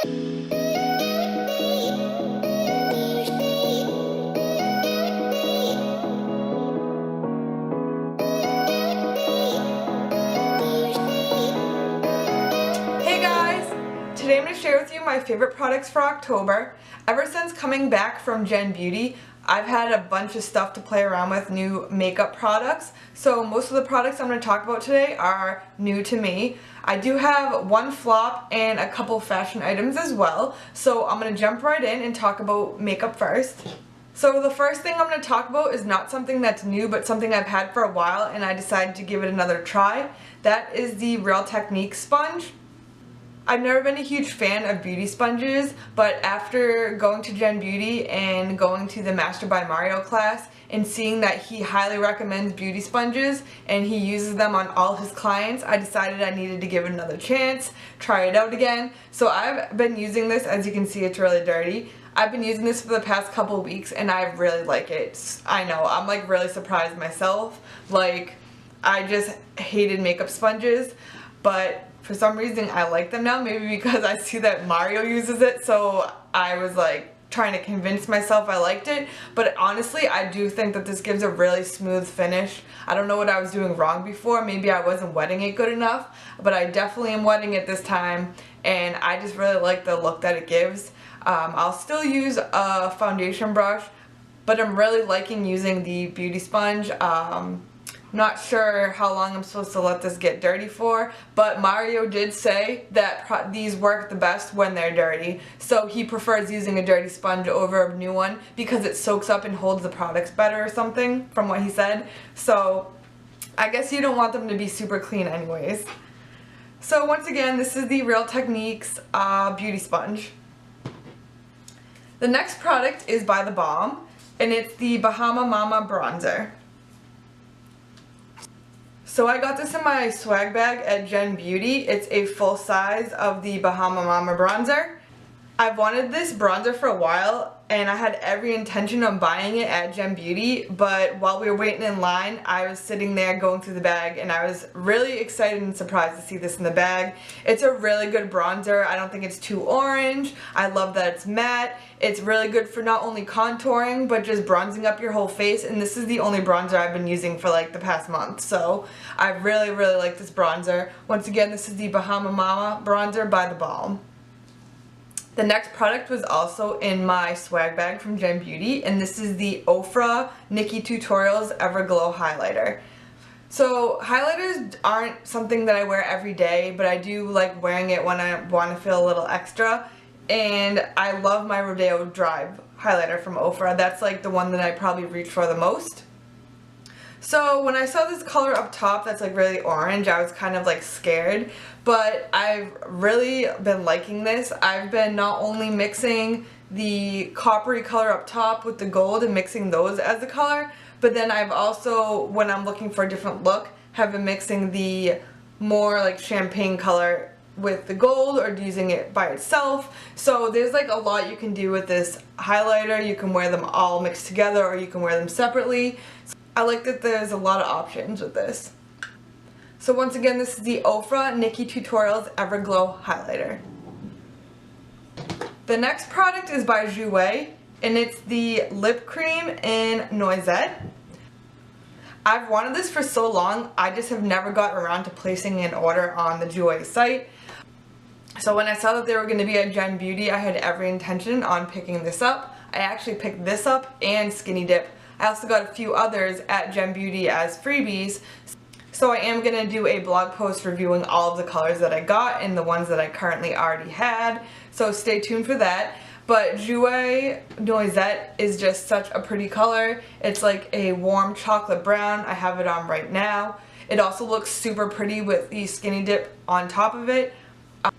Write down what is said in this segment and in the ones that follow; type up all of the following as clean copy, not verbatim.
Today I'm going to share with you my favorite products for October. Ever since coming back from Gen Beauty, I've had a bunch of stuff to play around with, new makeup products. So most of the products I'm going to talk about today are new to me. I do have one flop and a couple fashion items as well. So I'm going to jump right in and talk about makeup first. So the first thing I'm going to talk about is not something that's new, but something I've had for a while and I decided to give it another try. That is the Real Technique sponge. I've never been a huge fan of beauty sponges, but after going to Gen Beauty and going to the Master by Mario class and seeing that he highly recommends beauty sponges and he uses them on all his clients, I decided I needed to give it another chance, try it out again. So I've been using this. As you can see, it's really dirty. I've been using this for the past couple of weeks and I really like it. I know, I'm like really surprised myself. Like, I just hated makeup sponges, but for some reason I like them now, maybe because I see that Mario uses it, so I was like trying to convince myself I liked it. But honestly, I do think that this gives a really smooth finish. I don't know what I was doing wrong before. Maybe I wasn't wetting it good enough, but I definitely am wetting it this time, and I just really like the look that it gives. I'll still use a foundation brush, but I'm really liking using the beauty sponge. Not sure how long I'm supposed to let this get dirty for, but Mario did say that these work the best when they're dirty, so he prefers using a dirty sponge over a new one because it soaks up and holds the products better or something, from what he said. So I guess you don't want them to be super clean anyways. So once again, this is the Real Techniques beauty sponge. The next product is by The Balm, and it's the Bahama Mama bronzer. So I got this in my swag bag at Gen Beauty. It's a full size of the Bahama Mama bronzer. I've wanted this bronzer for a while and I had every intention of buying it at Gen Beauty, but while we were waiting in line, I was sitting there going through the bag and I was really excited and surprised to see this in the bag. It's a really good bronzer. I don't think it's too orange. I love that it's matte. It's really good for not only contouring, but just bronzing up your whole face, and this is the only bronzer I've been using for like the past month, so I really like this bronzer. Once again, this is the Bahama Mama bronzer by The Balm. The next product was also in my swag bag from Gen Beauty, and this is the Ofra Nikki Tutorials Everglow Highlighter. So highlighters aren't something that I wear every day, but I do like wearing it when I want to feel a little extra, and I love my Rodeo Drive highlighter from Ofra. That's like the one that I probably reach for the most. So when I saw this color up top that's like really orange, I was kind of like scared, but I've really been liking this. I've been not only mixing the coppery color up top with the gold and mixing those as the color, but then I've also, when I'm looking for a different look, have been mixing the more like champagne color with the gold or using it by itself. So there's like a lot you can do with this highlighter. You can wear them all mixed together or you can wear them separately. I like that there's a lot of options with this. So once again, this is the Ofra Nikki Tutorials Everglow Highlighter. The next product is by Jouer, and it's the lip cream in Noisette. I've wanted this for so long, I just have never gotten around to placing an order on the Jouer site. So when I saw that they were going to be at Gen Beauty, I had every intention on picking this up. I actually picked this up and Skinny Dip. I also got a few others at Gen Beauty as freebies, so I am going to do a blog post reviewing all of the colors that I got and the ones that I currently already had, so stay tuned for that. But Jouer Noisette is just such a pretty color. It's like a warm chocolate brown. I have it on right now. It also looks super pretty with the Skinny Dip on top of it. I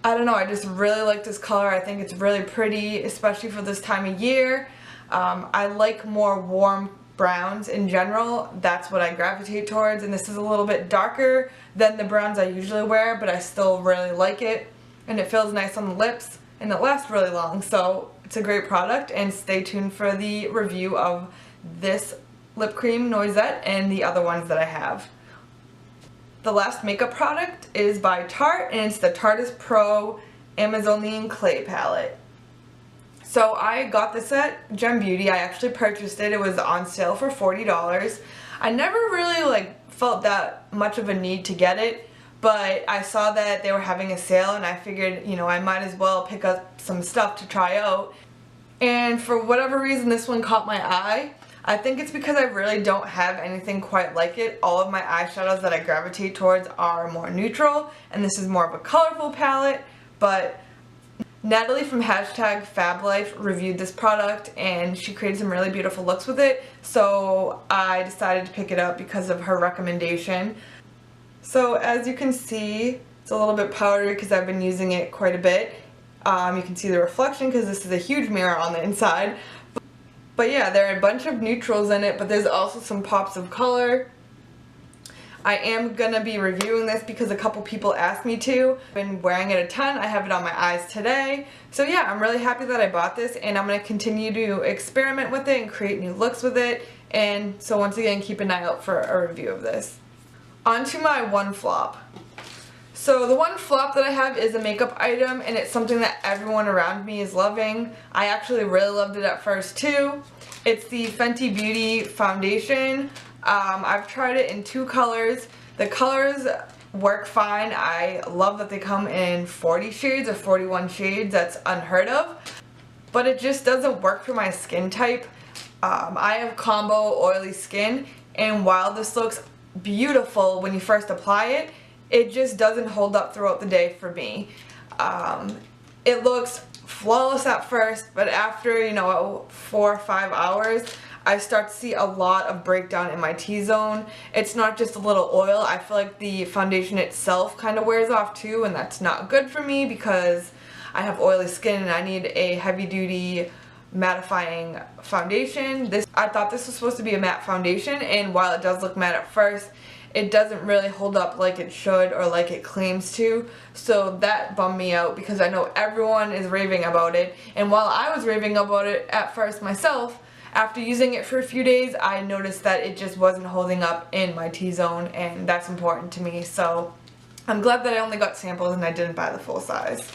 don't know, I just really like this color. I think it's really pretty, especially for this time of year. I like more warm browns in general. That's what I gravitate towards, and this is a little bit darker than the browns I usually wear, but I still really like it, and it feels nice on the lips, and it lasts really long, so it's a great product. And stay tuned for the review of this lip cream Noisette and the other ones that I have. The last makeup product is by Tarte, and it's the Tarteist Pro Amazonian clay palette. So I got this at Gem Beauty. I actually purchased it. It was on sale for $40. I never really felt that much of a need to get it, but I saw that they were having a sale and I figured, you know, I might as well pick up some stuff to try out. And for whatever reason, this one caught my eye. I think it's because I really don't have anything quite like it. All of my eyeshadows that I gravitate towards are more neutral, and this is more of a colorful palette, but Natalie from #FabLife reviewed this product and she created some really beautiful looks with it, so I decided to pick it up because of her recommendation. So as you can see, it's a little bit powdery because I've been using it quite a bit. You can see the reflection because this is a huge mirror on the inside. But yeah, there are a bunch of neutrals in it, but there's also some pops of color. I am gonna be reviewing this because a couple people asked me to. I've been wearing it a ton. I have it on my eyes today. So yeah, I'm really happy that I bought this, and I'm gonna continue to experiment with it and create new looks with it. And so once again, keep an eye out for a review of this. On to my one flop. So the one flop that I have is a makeup item, and it's something that everyone around me is loving. I actually really loved it at first too. It's the Fenty Beauty foundation. I've tried it in 2 colors. The colors work fine. I love that they come in 40 shades or 41 shades. That's unheard of. But it just doesn't work for my skin type. I have combo oily skin, and while this looks beautiful when you first apply it, it just doesn't hold up throughout the day for me. It looks flawless at first, but after, you know, 4 or 5 hours, I start to see a lot of breakdown in my T-zone. It's not just a little oil. I feel like the foundation itself kind of wears off too, and that's not good for me because I have oily skin and I need a heavy-duty mattifying foundation. I thought this was supposed to be a matte foundation, and while it does look matte at first, it doesn't really hold up like it should or like it claims to. So that bummed me out because I know everyone is raving about it, and while I was raving about it at first myself, after using it for a few days, I noticed that it just wasn't holding up in my T-zone, and that's important to me. So I'm glad that I only got samples and I didn't buy the full size.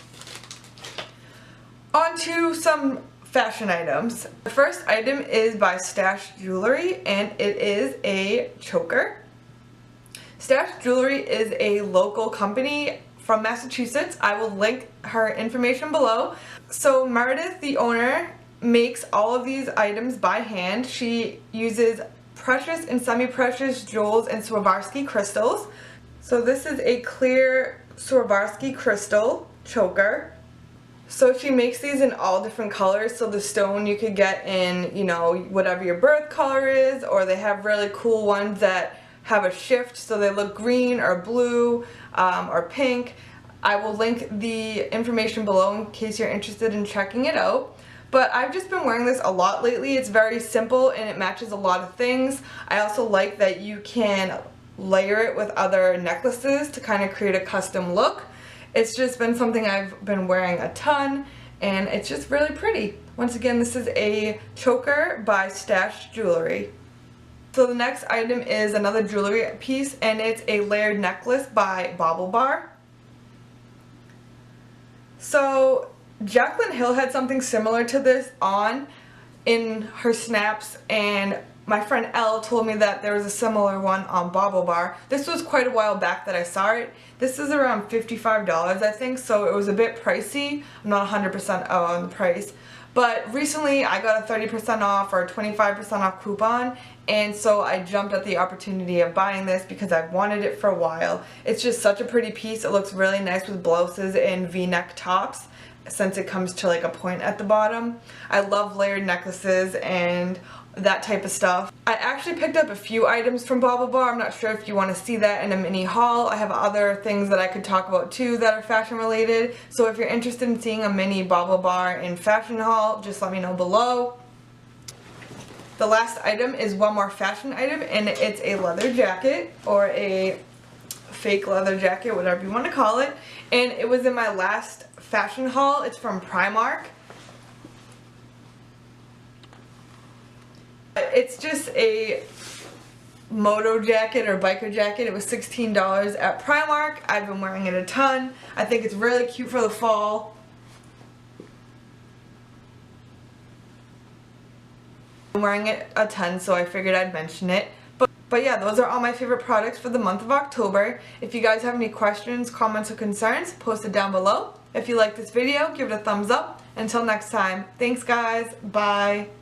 On to some fashion items. The first item is by Stash Jewelry, and it is a choker. Stash Jewelry is a local company from Massachusetts. I will link her information below. So Meredith, the owner, makes all of these items by hand. She uses precious and semi-precious jewels and Swarovski crystals. So this is a clear Swarovski crystal choker. So she makes these in all different colors, so the stone you could get in, you know, whatever your birth color is, or they have really cool ones that have a shift so they look green or blue or pink. I will link the information below in case you're interested in checking it out. But I've just been wearing this a lot lately. It's very simple and it matches a lot of things. I also like that you can layer it with other necklaces to kind of create a custom look. It's just been something I've been wearing a ton, and it's just really pretty. Once again, this is a choker by Stash Jewelry. So the next item is another jewelry piece, and it's a layered necklace by Bauble Bar. So Jaclyn Hill had something similar to this on in her snaps, and my friend Elle told me that there was a similar one on Bauble Bar. This was quite a while back that I saw it. This is around $55 I think, so it was a bit pricey. I'm not 100% on the price. But recently I got a 30% off or 25% off coupon, and so I jumped at the opportunity of buying this because I've wanted it for a while. It's just such a pretty piece. It looks really nice with blouses and V-neck tops, since it comes to like a point at the bottom. I love layered necklaces and that type of stuff. I actually picked up a few items from Bauble Bar. I'm not sure if you want to see that in a mini haul. I have other things that I could talk about too that are fashion related. So if you're interested in seeing a mini Bauble Bar and fashion haul, just let me know below. The last item is one more fashion item, and it's a leather jacket or a fake leather jacket, whatever you want to call it. And it was in my last fashion haul. It's from Primark. It's just a moto jacket or biker jacket. It was $16 at Primark. I've been wearing it a ton. I think it's really cute for the fall. I'm wearing it a ton, so I figured I'd mention it. But yeah, those are all my favorite products for the month of October. If you guys have any questions, comments, or concerns, post it down below. If you like this video, give it a thumbs up. Until next time, thanks guys, bye.